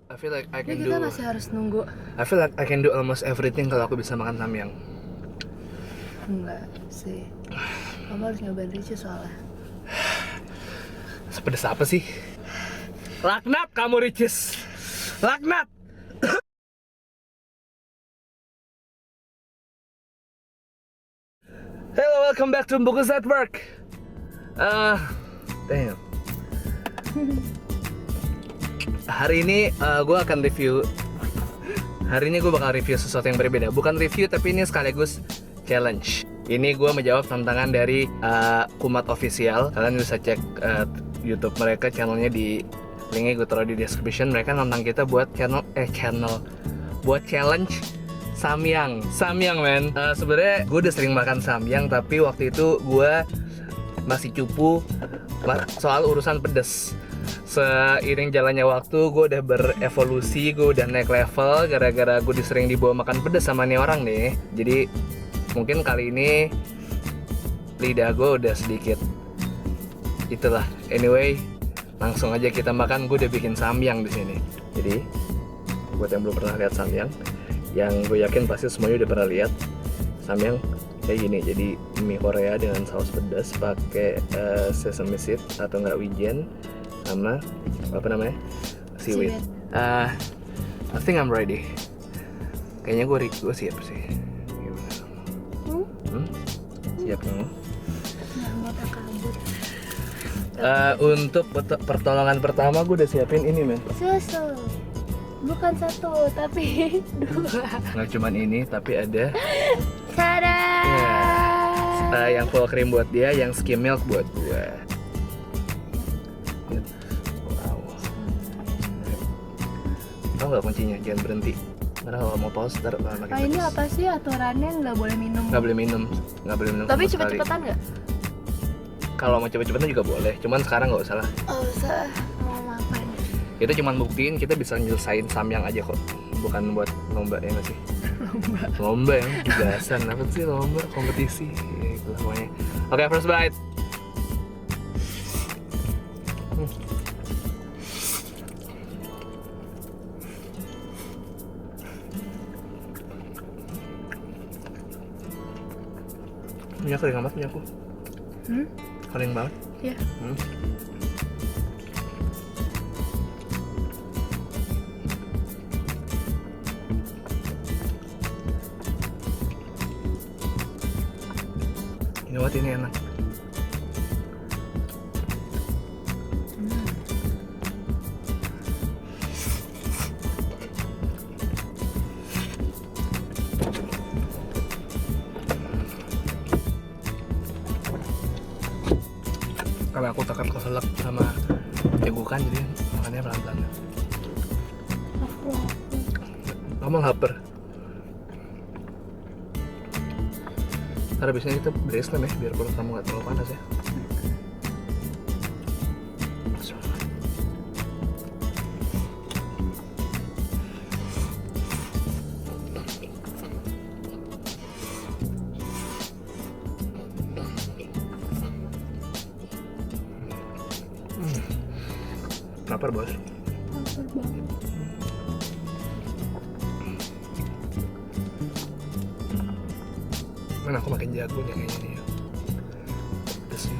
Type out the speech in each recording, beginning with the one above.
I feel like I can Ini do. kita masih harus nunggu. I feel like I can do almost everything kalau aku bisa makan samyang. Enggak sih. Kamu harus nyobain Ricis soalnya. Sepedes apa sih? Laknat kamu Ricis. Laknat. Hello, welcome back to Bukus Network. Damn. Hari ini gue akan review. Hari ini gue bakal review sesuatu yang berbeda. Bukan review, tapi ini sekaligus challenge. Ini gue menjawab tantangan dari Kumat Official. Kalian bisa cek YouTube mereka, channelnya di linknya gue taruh di description. Mereka nantang kita buat buat challenge samyang, men. Sebenarnya gue udah sering makan samyang, tapi waktu itu gue masih cupu soal urusan pedes. Seiring jalannya waktu, gue udah berevolusi, gue udah naik level gara-gara gue sering dibawa makan pedes sama nih orang nih. Jadi mungkin kali ini lidah gue udah sedikit itulah. Anyway, langsung aja kita makan. Gue udah bikin samyang di sini. Jadi buat yang belum pernah lihat samyang, yang gue yakin pasti semuanya udah pernah lihat, samyang kayak gini. Jadi mie Korea dengan saus pedas pakai sesame seed atau enggak wijen sama apa namanya, seaweed. I think I'm ready. Kayaknya gue siap sih. Gimana? Siap kamu? Untuk pertolongan pertama gue udah siapin ini, men. Susu. Bukan satu, tapi dua. Nggak cuman ini, tapi ada Tada! yang full cream buat dia, yang skim milk buat gue. Wow. Tahu nggak kuncinya? Jangan berhenti. Karena kalau mau pause, ntar makin Ah, ini pedes. apa sih aturannya nggak boleh minum? Nggak boleh minum, nggak boleh minum. Tapi sama sekali. cepet-cepetan nggak? Kalau mau cepet-cepetan juga boleh, cuman sekarang nggak usah lah. Oh, usah. Mau ngapain? Itu cuman buktiin kita bisa nyelesain samyang aja kok, bukan buat lomba ya nggak sih? Lomba yang tugasan apa sih, lomba kompetisi ya, itulah pokoknya. Oke, first bite. Minyak kering amat punya aku. Kering banget. Iya. Ini buat ini enak. Karena aku takut keselak sama tegukan, jadi makannya pelan-pelan. Kamu lapar? Karena biasanya kita bereslam ya, biar perut kamu nggak terlalu panas ya. Lapar bos. Mana aku makin jago nih kayaknya nih ya. Pedesnya.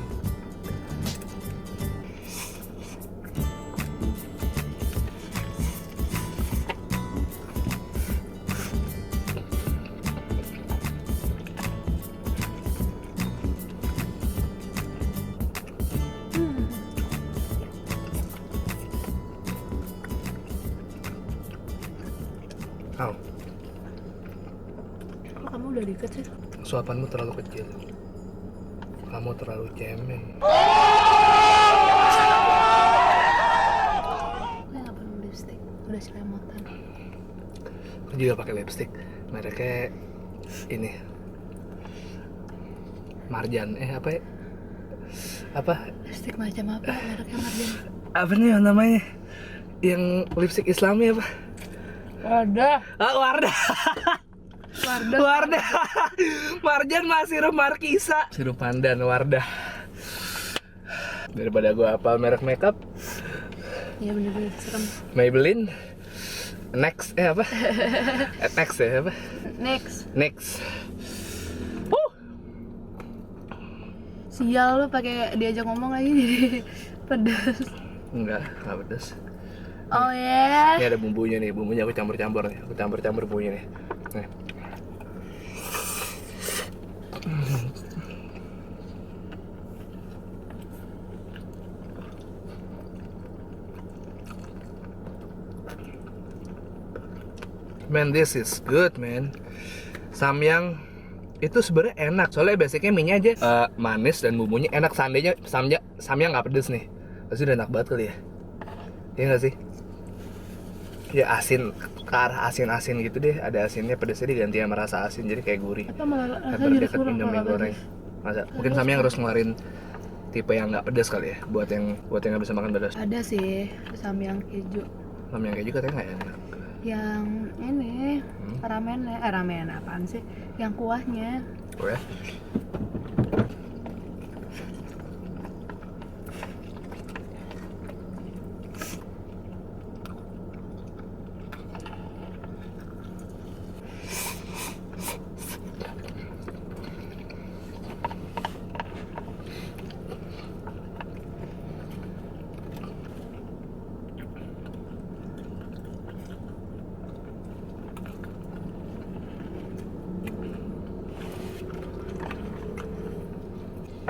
Au, Kok kamu udah deket sih? suapanmu terlalu kecil. Kamu terlalu cemen. Gue nggak perlu lipstick, udah selemotan. Aku juga pakai lipstick. Mereknya ini Marjan. Apa ya? Apa? Lipstick macam apa? Mereknya Marjan. Apa nih namanya? Yang lipstick Islami apa? Wardah. Wardah. Wardah. Wardah. Marjan masih sirup Markisa. Sirup pandan Wardah. Daripada gua hafal merek makeup, Iya bener-bener serem. Maybelline. Next apa? Next ya apa? Next. Sial lu pakai diajak ngomong lagi jadi pedas. Enggak pedas. Oh ya. Ini ada bumbunya nih, bumbunya aku campur-campur nih. Aku campur-campur bumbunya nih. Nih. Man, this is good, man. Samyang itu sebenarnya enak, soalnya basicnya mie-nya aja manis dan bumbunya enak. Seandainya samyang nggak pedes nih, pasti udah enak banget kali ya. Iya nggak sih? Ya asin, ke arah asin-asin gitu deh. Ada asinnya, pedesnya diganti sama rasa asin, jadi kayak gurih. Apa malah Hampir dekat Indomie goreng. Masa? Mungkin samyang harus ngeluarin tipe yang nggak pedas kali ya, buat yang nggak bisa makan pedas. Ada sih samyang keju. Samyang kayak juga katanya nggak enak. Yang ini ramen apaan sih? Yang kuahnya. Oh ya?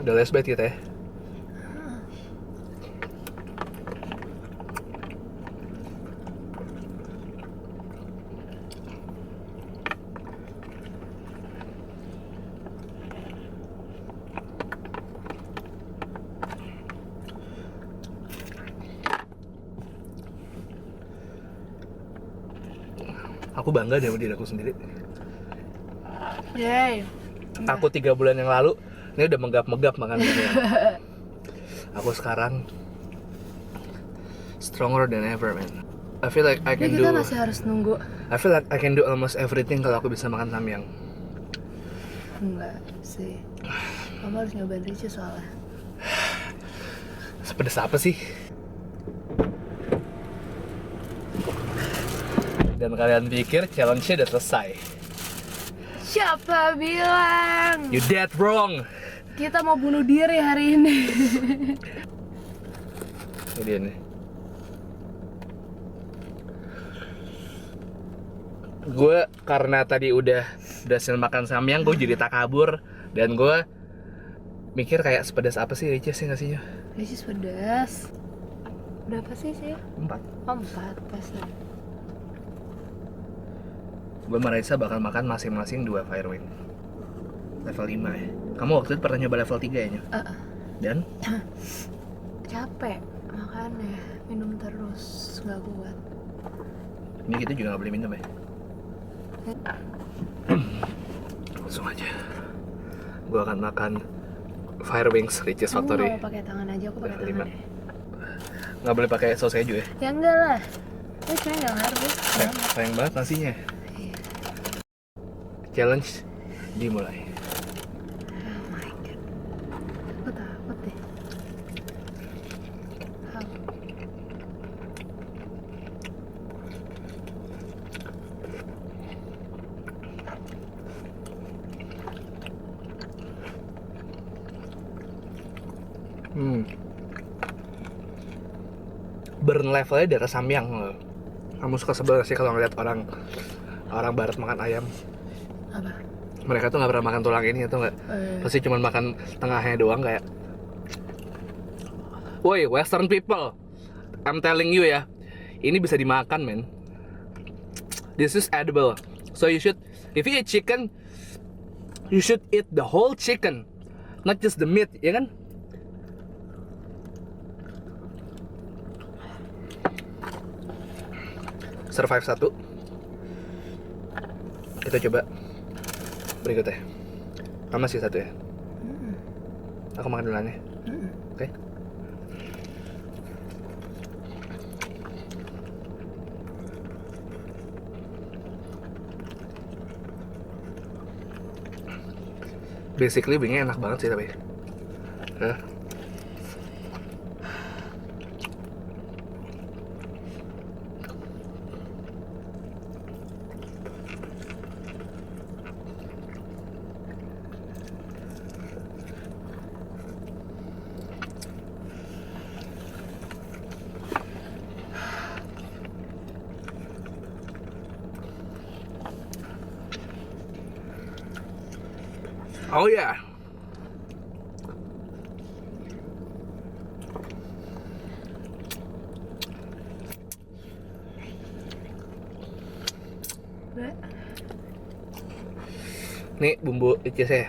Udah less bite kita ya. Aku bangga deh sama diri aku sendiri. Yay. Aku 3 bulan yang lalu ini udah megap-megap makan ini. Aku sekarang stronger than ever, man. I feel like I can Jadi do. kita masih harus nunggu. I feel like I can do almost everything kalau aku bisa makan samyang. Enggak sih. Kamu harus nyobain Ricis soalnya. Sepedes apa sih? Dan kalian pikir challenge-nya udah selesai? Siapa bilang? You dead wrong. Kita mau bunuh diri hari ini. Ini dia nih. Gue karena tadi udah berhasil makan samyang, gue jadi takabur. Dan gue mikir kayak sepedas apa sih Ricis ya nggak sih? Ricis pedas. Berapa sih sih? 4. Oh, 4 pas lah. Gue sama Raisa bakal makan masing-masing 2 Firewing level 5 ya. Kamu waktu itu pernah nyoba level 3 ya Nyo? Dan? Capek makanya minum terus nggak kuat. Ini kita juga gak boleh minum ya? Langsung aja. Gue akan makan Firewings Ricis Kamu Factory. mau pakai tangan aja, aku pakai tangan deh. Gak boleh pakai saus keju ya? Ya enggak lah. Saya nggak harus. Sayang banget nasinya. Iya. Challenge dimulai. Oh my god. Aku takut deh. Burn levelnya di atas samyang loh. Kamu suka sebel sih kalau ngeliat orang barat makan ayam? Apa? Mereka tuh nggak pernah makan tulang ini atau nggak? Pasti cuma makan tengahnya doang kayak. Woi, Western people, I'm telling you ya, ini bisa dimakan, men. This is edible. So you should, if you eat chicken, you should eat the whole chicken, not just the meat, ya kan? Survive 1. Kita coba berikutnya. Sama sih 1 ya. Aku makan duluan ya. Oke. Basically wingnya enak banget sih tapi. Oh ya. Udah. Nih bumbu ricisnya.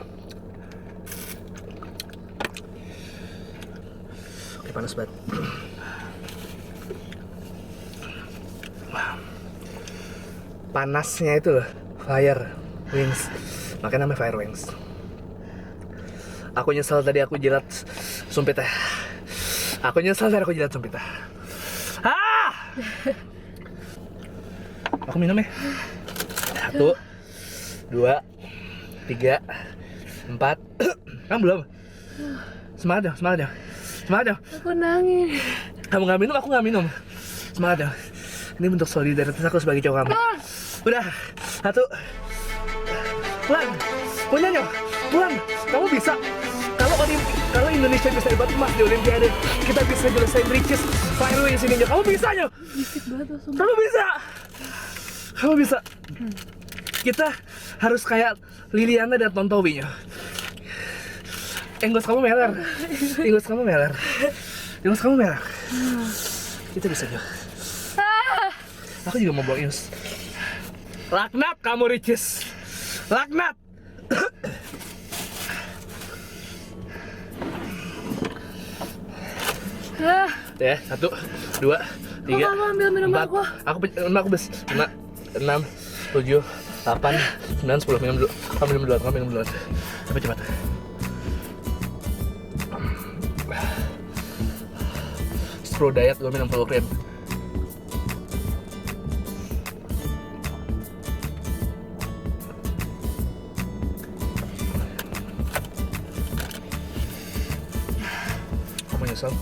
Oke, panas banget. Panasnya itu loh, fire wings. Makanya namanya fire wings. Aku nyesel tadi aku jilat sumpitnya. Aku nyesel tadi aku jilat sumpitnya. Ah! Aku minum ya. 1, 2, 3, 4. Kamu belum? Semangat dong, semangat dong. Semangat dong. Aku nangis. Kamu nggak minum, aku nggak minum. Semangat dong. Ini bentuk solidaritas aku sebagai cowok kamu. Udah, 1. Pulang, punya nyok, pulang. Kamu bisa. Kalau Indonesia bisa dapat emas di Olimpiade, kita bisa jelasin riches fire wings ini nyok. Kamu bisa nyok. Bisik banget langsung. Kamu bisa. Kamu bisa. Kita harus kayak Liliana dan Tontowi nyok. Enggos kamu meler. Enggos kamu meler. Enggos kamu meler. Kita bisa nyok. Aku juga mau buang ingus. Laknat kamu ricis. Laknat. Ya, 1, 2, 3, kamu ambil minum 4. aku? Aku bes 5, 6, 7, 8, 9, 10. Minum dulu. Kamu minum duluan, kamu minum duluan. Cepat cepat. Pro diet gue minum full cream. Kamu nyesel?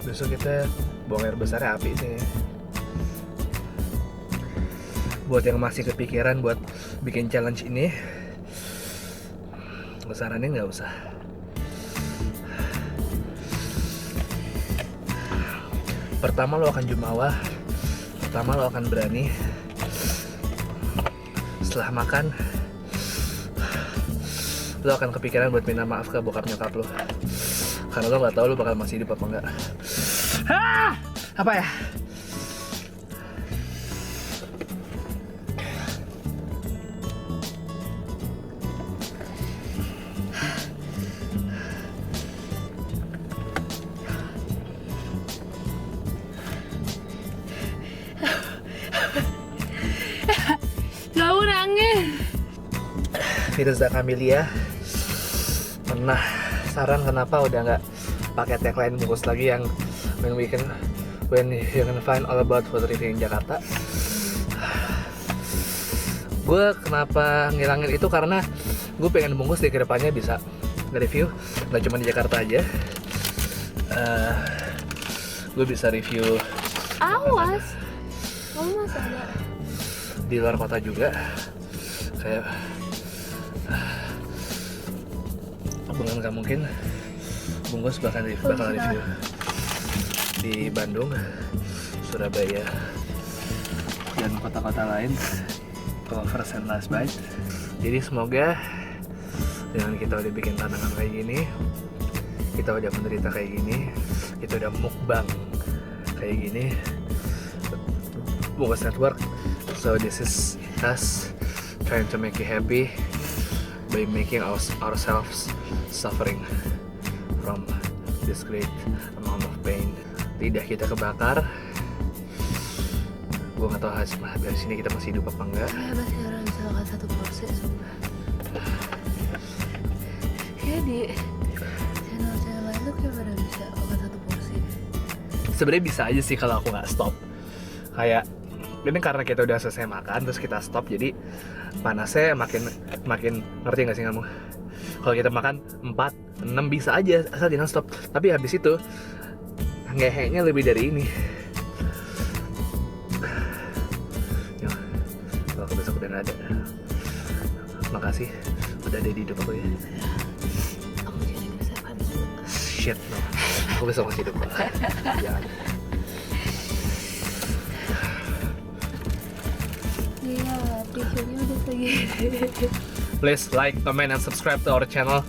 Besok kita buang air besar api sih. Buat yang masih kepikiran buat bikin challenge ini, besarannya nggak usah. Pertama lo akan jumawa, pertama lo akan berani. Setelah makan, lo akan kepikiran buat minta maaf ke bokap nyokap lo, karena lo nggak tahu lo bakal masih hidup apa enggak. Hah! Apa ya? Kamu nangis. Firza Kamelia pernah saran kenapa udah nggak pakai tagline bungkus lagi yang when you can find all about food review in Jakarta. Gue kenapa ngilangin itu karena gue pengen bungkus di kedepannya bisa nge-review nggak cuma di Jakarta aja. Gue bisa review Awas. Kamu masih ada. di luar kota juga, kayak bukan nggak mungkin bungkus bakal review di Bandung, Surabaya, dan kota-kota lain kalau first and last bite. Jadi semoga dengan kita udah bikin tantangan kayak gini, kita udah menderita kayak gini, kita udah mukbang kayak gini, Bungkus Network. So this is us trying to make you happy by making ourselves suffering from this great amount of pain. Lidah kita kebakar. Gue nggak tahu hasil dari sini kita masih hidup apa enggak. Kayak masih orang bisa makan 1 porsi sumpah. Kayak di channel lain tuh kayak pada bisa makan 1 porsi. Sebenarnya bisa aja sih kalau aku nggak stop. Kayak ini karena kita udah selesai makan terus kita stop, jadi panasnya makin ngerti nggak sih kamu? Kalau kita makan 4, 6 bisa aja asal jangan stop. Tapi habis itu ngeheknya lebih dari ini. Yo, kalau aku besok udah nggak ada. Makasih udah ada di hidup aku ya. Aku jadi bisa kan. Shit no, aku besok masih hidup. Jangan. Reviewnya udah segini. Please like, comment, and subscribe to our channel.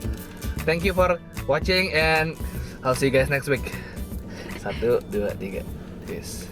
Thank you for watching and I'll see you guys next week. 1, 2, 3. Peace.